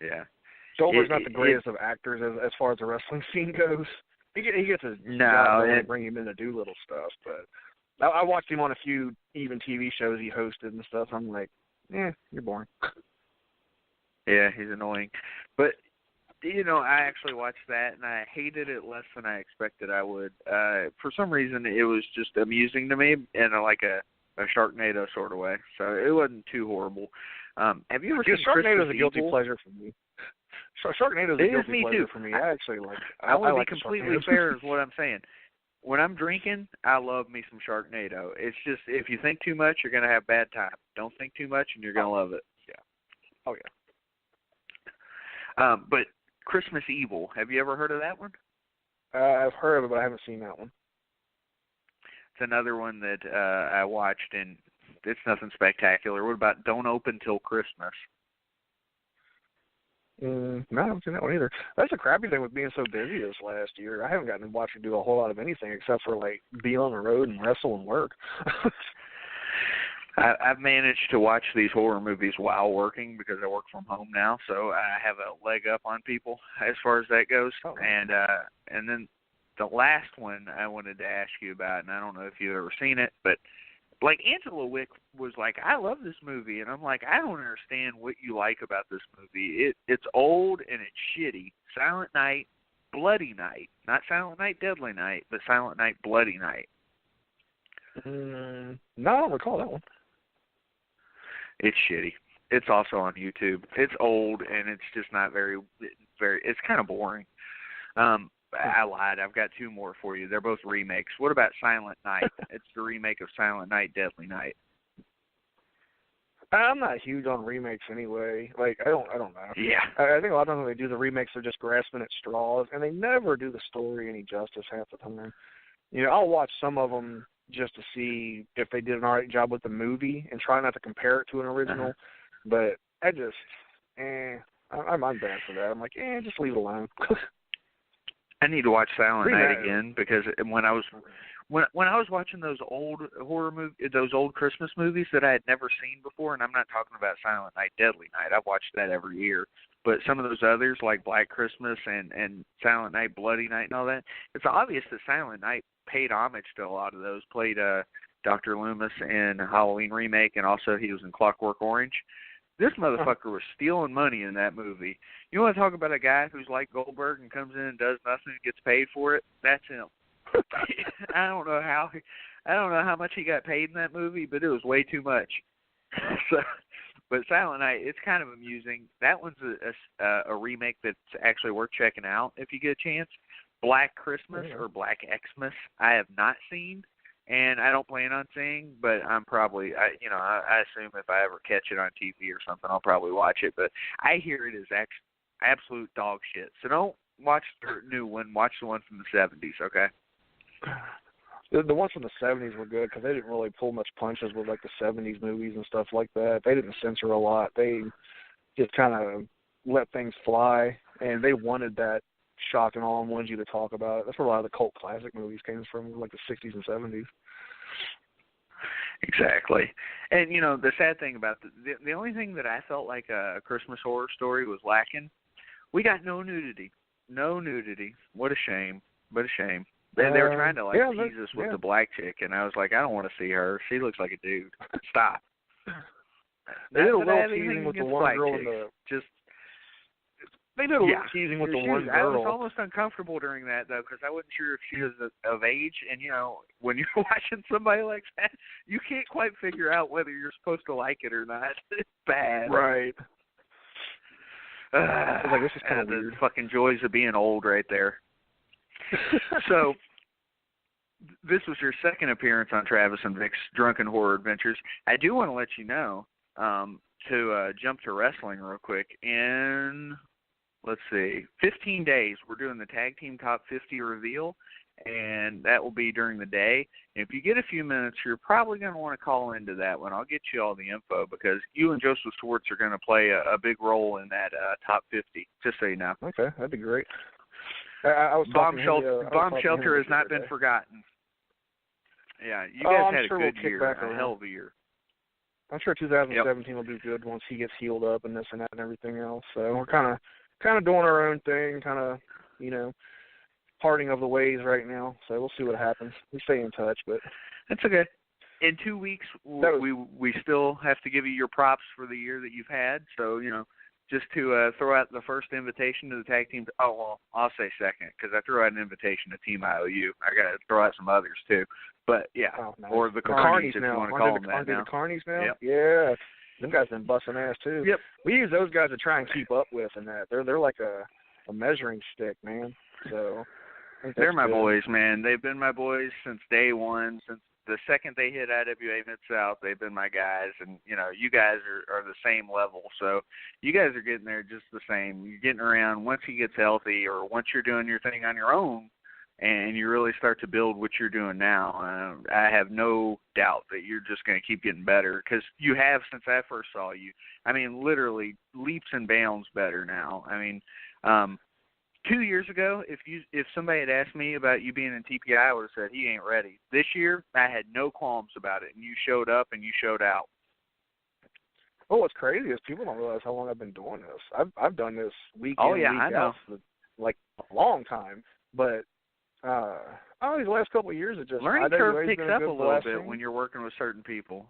Yeah. Goldberg's not the greatest of actors as far as the wrestling scene goes. He gets his job done and bring him in to do little stuff, but I watched him on a few even TV shows he hosted and stuff. I'm like, you're boring. Yeah, he's annoying. But, I actually watched that, and I hated it less than I expected I would. For some reason, it was just amusing to me in a Sharknado sort of way. So it wasn't too horrible. Have you ever seen Sharknado's a guilty Evil? pleasure for me. Sharknado's a guilty pleasure for me. I actually like it. I will like be completely fair is what I'm saying. When I'm drinking, I love me some Sharknado. It's just, if you think too much, you're going to have bad time. Don't think too much, and you're going to love it. Yeah. Oh, yeah. But Christmas Evil, have you ever heard of that one? I've heard of it, but I haven't seen that one. It's another one that I watched, and it's nothing spectacular. What about Don't Open Till Christmas? No, I haven't seen that one either. That's the crappy thing with being so busy this last year. I haven't gotten to watch you do a whole lot of anything except for, be on the road and wrestle and work. I've managed to watch these horror movies while working because I work from home now, so I have a leg up on people as far as that goes. Oh. And then the last one I wanted to ask you about, and I don't know if you've ever seen it, but Angela Wick was like, I love this movie, and I'm like, I don't understand what you like about this movie. It's old and it's shitty. Silent Night, Bloody Night. Not Silent Night, Deadly Night, but Silent Night, Bloody Night. No, I don't recall that one. It's shitty. It's also on YouTube. It's old, and it's just not very, it's kind of boring. I lied. I've got two more for you. They're both remakes. What about Silent Night? It's the remake of Silent Night, Deadly Night. I'm not huge on remakes anyway. I don't know. Yeah. I think a lot of times when they do the remakes, they're just grasping at straws, and they never do the story any justice half the time. I'll watch some of them just to see if they did an all right job with the movie and try not to compare it to an original. But I just, I'm bad for that. I'm like, just leave it alone. I need to watch Silent Night again because when I was watching those old horror movies, those old Christmas movies that I had never seen before, and I'm not talking about Silent Night, Deadly Night. I've watched that every year. But some of those others, like Black Christmas and Silent Night, Bloody Night, and all that, it's obvious that Silent Night paid homage to a lot of those. Played Dr. Loomis in Halloween remake, and also he was in Clockwork Orange. This motherfucker was stealing money in that movie. You want to talk about a guy who's like Goldberg and comes in and does nothing and gets paid for it? That's him. I don't know how much he got paid in that movie, but it was way too much. But Silent Night, it's kind of amusing. That one's a remake that's actually worth checking out if you get a chance. Black Christmas or Black Xmas, I have not seen. And I don't plan on seeing, but I'm probably, I assume if I ever catch it on TV or something, I'll probably watch it. But I hear it is absolute dog shit. So don't watch the new one. Watch the one from the 70s, okay? The ones from the 70s were good because they didn't really pull much punches with, the 70s movies and stuff like that. They didn't censor a lot. They just kind of let things fly, and they wanted that shock and awe and wanted you to talk about it. That's where a lot of the cult classic movies came from, the 60s and 70s. Exactly. And, the sad thing about the only thing that I felt like a Christmas Horror Story was lacking, we got no nudity. No nudity. What a shame. What a shame. They were trying to, tease us with the black chick, and I was like, I don't want to see her. She looks like a dude. Stop. They did a little teasing with the one girl in the... They did a little teasing with the one girl. I was almost uncomfortable during that, though, because I wasn't sure if she was of age. And, when you're watching somebody like that, you can't quite figure out whether you're supposed to like it or not. It's bad. Right. This is kind of the weird. Fucking joys of being old right there. So, this was your second appearance on Travis and Vic's Drunken Horror Adventures. I do want to let you know, to jump to wrestling real quick, in... Let's see, 15 days, we're doing the Tag Team Top 50 reveal, and that will be during the day. And if you get a few minutes, you're probably going to want to call into that one. I'll get you all the info because you and Joseph Schwartz are going to play a big role in that Top 50, just so you know. Okay, that'd be great. I was Bomb Shelter has not been forgotten. Yeah, you guys had a good year, a hell of a year. I'm sure 2017 will do good once he gets healed up and this and that and everything else. So we're kind of doing our own thing, kind of, parting of the ways right now. So we'll see what happens. We stay in touch, but that's okay. In 2 weeks, we still have to give you your props for the year that you've had. So, just to throw out the first invitation to the tag team. Oh, well, I'll say second because I threw out an invitation to Team IOU. I got to throw out some others too. But, yeah, nice. Or the Carnies if now. you want to call them that Aren't they now. the Carnies now? Yep. Yeah. Them guys been busting ass too. Yep. We use those guys to try and keep up with, and that they're like a measuring stick, man. So they're my good. boys, man. They've been my boys since day one. Since the second they hit IWA Mid-South, they've been my guys. And, you guys are the same level. So you guys are getting there just the same. You're getting around once he gets healthy or once you're doing your thing on your own and you really start to build what you're doing now. I have no doubt that you're just going to keep getting better because you have since I first saw you. I mean, literally leaps and bounds better now. I mean, 2 years ago, if somebody had asked me about you being in TPI, I would have said he ain't ready. This year, I had no qualms about it, and you showed up and you showed out. Oh, what's crazy is people don't realize how long I've been doing this. I've done this week in, week out for like a long time, but these last couple of years it just learning curve picks up a little bit thing. when you're working with certain people.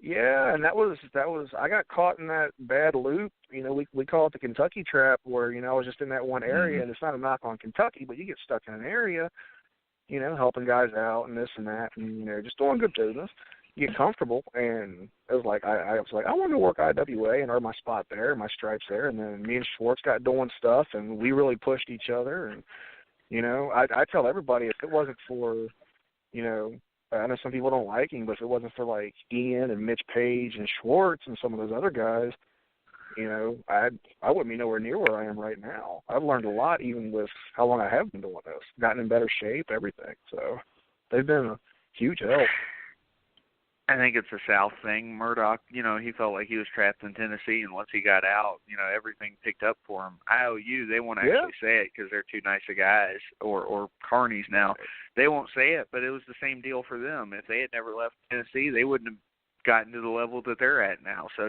Yeah, and that was I got caught in that bad loop. We call it the Kentucky trap, where I was just in that one area, and it's not a knock on Kentucky, but you get stuck in an area, helping guys out and this and that, and just doing good business. You get comfortable, and it was like I was like I wanted to work IWA and earn my spot there, my stripes there, and then me and Schwartz got doing stuff, and we really pushed each other, and I tell everybody if it wasn't for I know some people don't like him, but if it wasn't for like Ian and Mitch Page and Schwartz and some of those other guys, I wouldn't be nowhere near where I am right now. I've learned a lot even with how long I have been doing this, gotten in better shape, everything. So they've been a huge help. I think it's a South thing. Murdoch, he felt like he was trapped in Tennessee, and once he got out, everything picked up for him. IOU, they won't actually say it because they're too nice of guys, or Carnies now. They won't say it, but it was the same deal for them. If they had never left Tennessee, they wouldn't have gotten to the level that they're at now. So,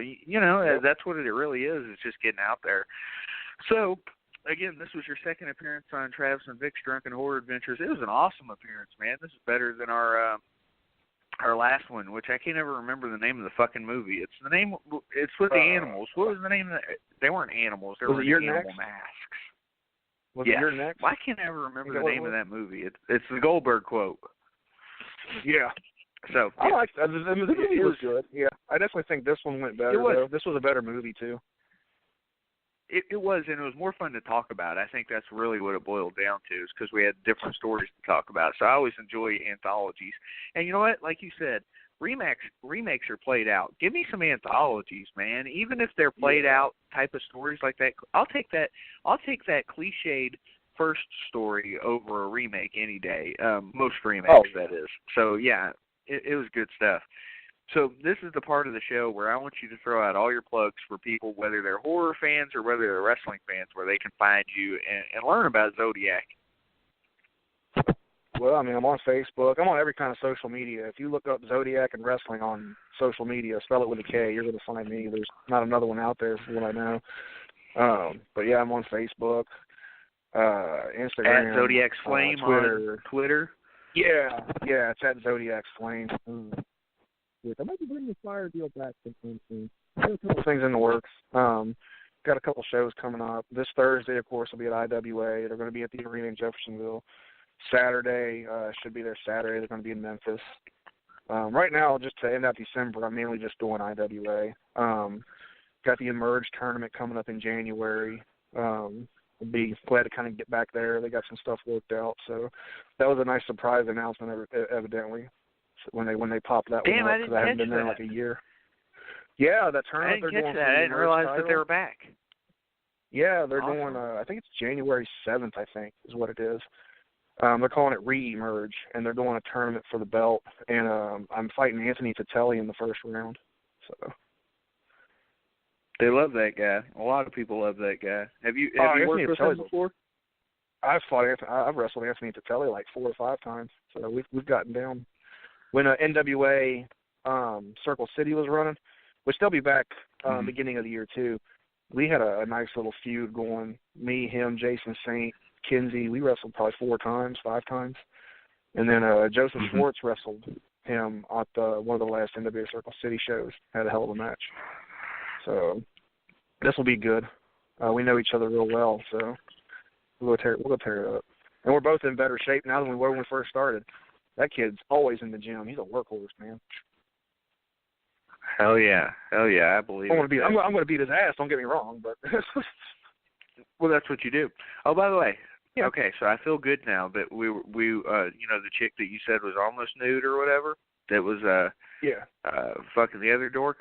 that's what it really is. It's just getting out there. So, again, this was your second appearance on Travis and Vic's Drunken Horror Adventures. It was an awesome appearance, man. This is better than our last one, which I can't ever remember the name of the fucking movie. It's with the animals. What was the name of that? They weren't animals. They were animal masks. Was it Your Next? Why can't I ever remember the name of that movie? It's the Goldberg quote. Yeah. So I liked that. The movie was good. Yeah, I definitely think this one went better. Though. This was a better movie too. It was, and it was more fun to talk about. I think that's really what it boiled down to, is because we had different stories to talk about. So I always enjoy anthologies. And you know what? Like you said, remakes are played out. Give me some anthologies, man. Even if they're played out type of stories like that, I'll take that cliched first story over a remake any day. Most remakes, that is. So yeah, it was good stuff. So this is the part of the show where I want you to throw out all your plugs for people, whether they're horror fans or whether they're wrestling fans, where they can find you and learn about Zodiac. Well, I mean, I'm on Facebook. I'm on every kind of social media. If you look up Zodiac and wrestling on social media, spell it with a K, you're going to find me. There's not another one out there from what I know. But yeah, I'm on Facebook, Instagram, at Zodiac's Flame on Twitter. Yeah, it's at Zodiac's Flame. I might be bringing the fire deal back sometime soon. Got a couple things in the works. Got a couple shows coming up. This Thursday, of course, will be at IWA. They're going to be at the arena in Jeffersonville. Saturday, should be there Saturday. They're going to be in Memphis. Right now, just to end out December, I'm mainly just doing IWA. Got the Emerge tournament coming up in January. I'll be glad to kind of get back there. They got some stuff worked out. So that was a nice surprise announcement, evidently. When they popped that one up, because I haven't been there in like a year. Yeah, that tournament they're doing. I didn't realize that they were back. Yeah, they're doing. I think it's January 7th. I think is what it is. They're calling it Re-Emerge, and they're doing a tournament for the belt. And I'm fighting Anthony Tatelli in the first round. So they love that guy. A lot of people love that guy. Have you worked with him before? I've wrestled Anthony Tatelli like 4 or 5 times. So we've gotten down. When NWA Circle City was running, which they'll be back beginning of the year too. We had a nice little feud going. Me, him, Jason Saint, Kinsey. We wrestled probably 5 times. And then Joseph Schwartz wrestled him at one of the last NWA Circle City shows. Had a hell of a match. So this will be good. We know each other real well, so we'll go tear it up. And we're both in better shape now than we were when we first started. That kid's always in the gym. He's a workhorse, man. Hell yeah, I believe. I'm going to beat his ass. Don't get me wrong, but well, that's what you do. Oh, by the way, okay, so I feel good now that we the chick that you said was almost nude or whatever, that was fucking the other dork.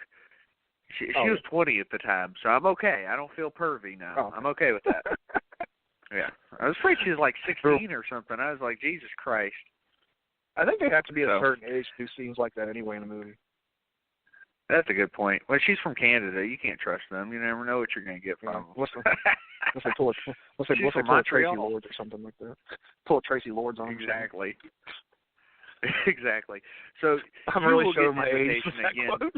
She was 20 at the time, so I'm okay. I don't feel pervy now. Oh. I'm okay with that. Yeah, I was afraid she was like 16 or something. I was like, Jesus Christ. I think they have to be at a certain age to do scenes like that anyway in a movie. That's a good point. Well, she's from Canada. You can't trust them. You never know what you're going to get from them. Let's say pull a Tracy Lords or something like that. Pull a Tracy Lords on Exactly. Exactly. So I'm really showing my age again.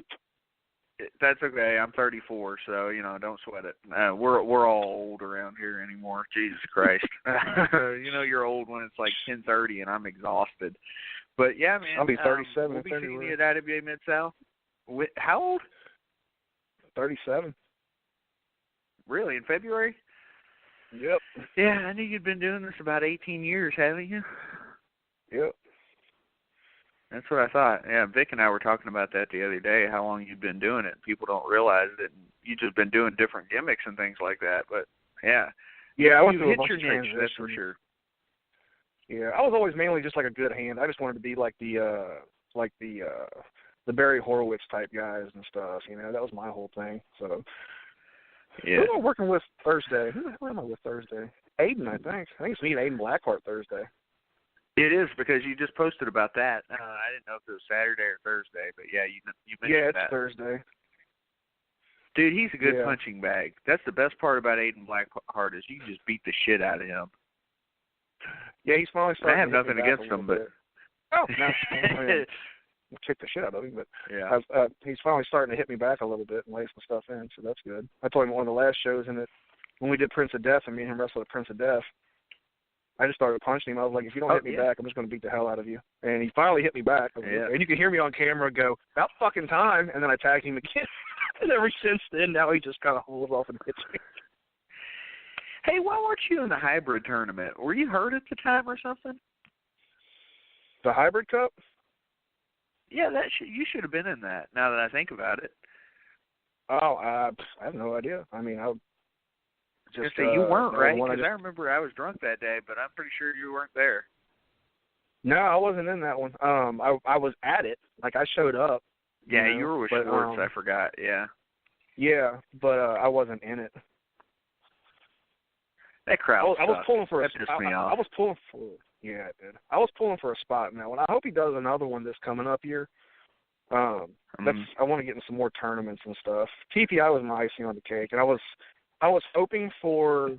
That's okay. I'm 34, so don't sweat it. We're all old around here anymore. Jesus Christ. You're old when it's like 10:30 and I'm exhausted. But yeah, man. I'll be 37. We'll be seeing you at IWA Mid-South. How old? 37. Really? In February? Yep. Yeah, I knew you'd been doing this about 18 years, haven't you? Yep. That's what I thought. Yeah, Vic and I were talking about that the other day, how long you've been doing it. People don't realize that you've just been doing different gimmicks and things like that. But, yeah. Yeah, I went you through hit a bunch your of niche, that's for sure. Yeah, I was always mainly just like a good hand. I just wanted to be like the Barry Horowitz type guys and stuff. That was my whole thing. So, yeah. Who am I working with Thursday? Who the hell am I with Thursday? Aiden, I think. I think it's me and Aiden Blackheart Thursday. It is, because you just posted about that. I didn't know if it was Saturday or Thursday, but yeah, you mentioned that. Yeah, it's Thursday. Dude, he's a good punching bag. That's the best part about Aiden Blackheart is you can just beat the shit out of him. Yeah, he's finally starting. I have nothing against him, but kick the shit out of him, but yeah, he's finally starting to hit me back a little bit and lay some stuff in, so that's good. I told him one of the last shows when we did Prince of Death and me and him wrestled at Prince of Death, I just started punching him. I was like, if you don't hit me back, I'm just going to beat the hell out of you. And he finally hit me back. And you can hear me on camera go, about fucking time, and then I tagged him again. And ever since then, now he just kind of holds off and hits me. Hey, why weren't you in the hybrid tournament? Were you hurt at the time or something? The hybrid cup? Yeah, you should have been in that, now that I think about it. Oh, I have no idea. I mean, Just say you weren't, right? Because I remember I was drunk that day, but I'm pretty sure you weren't there. No, I wasn't in that one. I was at it. Like, I showed up. Yeah, you were with Schwartz. I forgot. Yeah. Yeah, but I wasn't in it. That crowd. I was pulling for that pissed me off. I was pulling for. Yeah, it did. I was pulling for a spot now, and I hope he does another one this coming up year. I want to get in some more tournaments and stuff. TPI was my icing on the cake, and I was hoping for,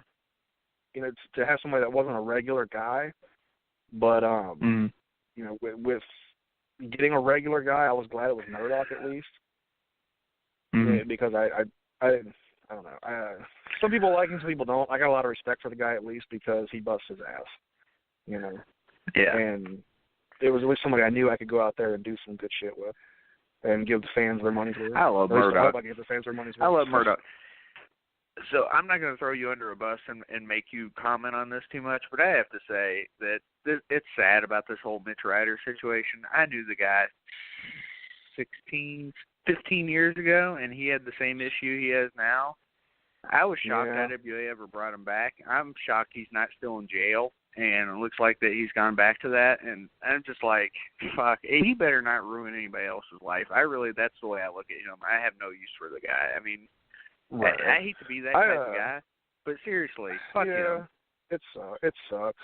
to have somebody that wasn't a regular guy, but with getting a regular guy, I was glad it was Murdoch at least, because I don't know. Some people like him, some people don't. I got a lot of respect for the guy at least because he busts his ass, Yeah. And it was at least somebody I knew I could go out there and do some good shit with, and give the fans their money's worth. I love Murdoch. I give the fans their money's worth. I love Murdoch. So I'm not going to throw you under a bus and make you comment on this too much, but I have to say that it's sad about this whole Mitch Ryder situation. I knew the guy 15 years ago, and he had the same issue he has now. I was shocked IWA ever brought him back. I'm shocked he's not still in jail, and it looks like that he's gone back to that. And I'm just like, fuck, he better not ruin anybody else's life. That's the way I look at him. I have no use for the guy. I mean, right. I hate to be that type of guy, but seriously, fuck him. It sucks.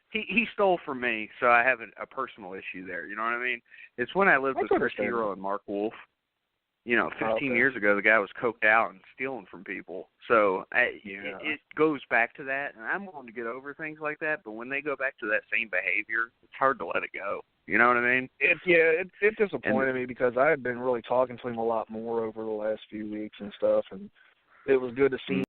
He stole from me, so I have a personal issue there. You know what I mean? It's when I lived with Chris Hero and Mark Wolf. 15 years ago, the guy was coked out and stealing from people. So goes back to that, and I'm willing to get over things like that, but when they go back to that same behavior, it's hard to let it go. You know what I mean? It disappointed me because I had been really talking to him a lot more over the last few weeks and stuff, and it was good to see